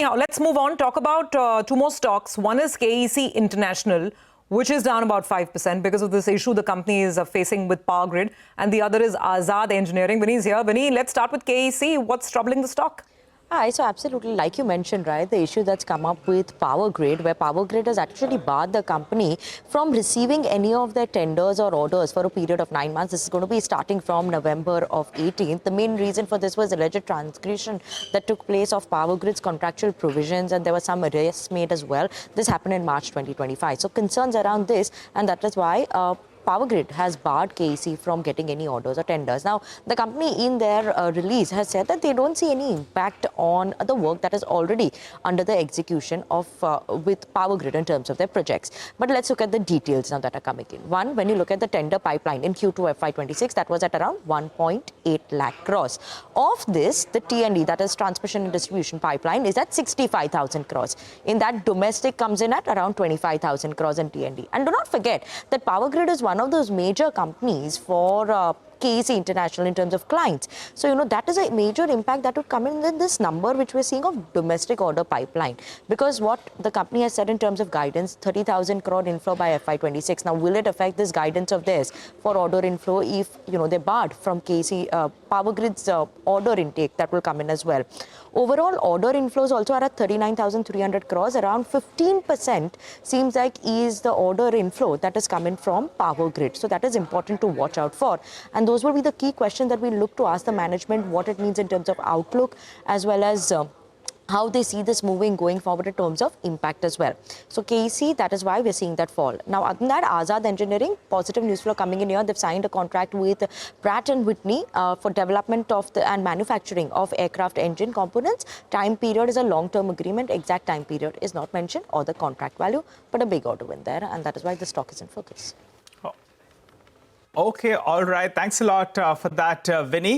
Now, let's move on. Talk about two more stocks. One is KEC International, which is down about 5% because of this issue the company is facing with PowerGrid. And the other is Azad Engineering. Vinny is here. Vinny, let's start with KEC. What's troubling the stock? Hi, so absolutely, like you mentioned, right, the issue that's come up with PowerGrid, where PowerGrid has actually barred the company from receiving any of their tenders or orders for a period of 9 months. This is going to be starting from November of 18th. The main reason for this was alleged transgression that took place of PowerGrid's contractual provisions, and there were some arrests made as well. This happened in March 2025. So concerns around this, and that is why PowerGrid has barred KEC from getting any orders or tenders. Now, the company in their release has said that they don't see any impact on the work that is already under the execution of with PowerGrid in terms of their projects. But let's look at the details now that are coming in. One, when you look at the tender pipeline in Q2 FY26, that was at around 1.8 lakh crores. Of this, the T&D, that is transmission and distribution pipeline, is at 65,000 crores. In that, domestic comes in at around 25,000 crores in T&D. And do not forget that PowerGrid is one of those major companies for KEC International in terms of clients. So, that is a major impact that would come in this number which we're seeing of domestic order pipeline. Because what the company has said in terms of guidance, 30,000 crore inflow by FY26. Now, will it affect this guidance of theirs for order inflow if, they're barred from KEC, PowerGrid's order intake that will come in as well? Overall, order inflows also are at 39,300 crores. Around 15% seems like is the order inflow that is coming from PowerGrid. So that is important to watch out for. And those will be the key questions that we look to ask the management, what it means in terms of outlook, as well as how they see this moving going forward in terms of impact as well. So KEC, that is why we're seeing that fall. Now, other than that, Azad Engineering, positive news flow coming in here. They've signed a contract with Pratt Whitney for development of and manufacturing of aircraft engine components. Time period is a long-term agreement. Exact time period is not mentioned or the contract value, but a big order win there. And that is why the stock is in focus. Okay, all right. Thanks a lot for that, Vinny.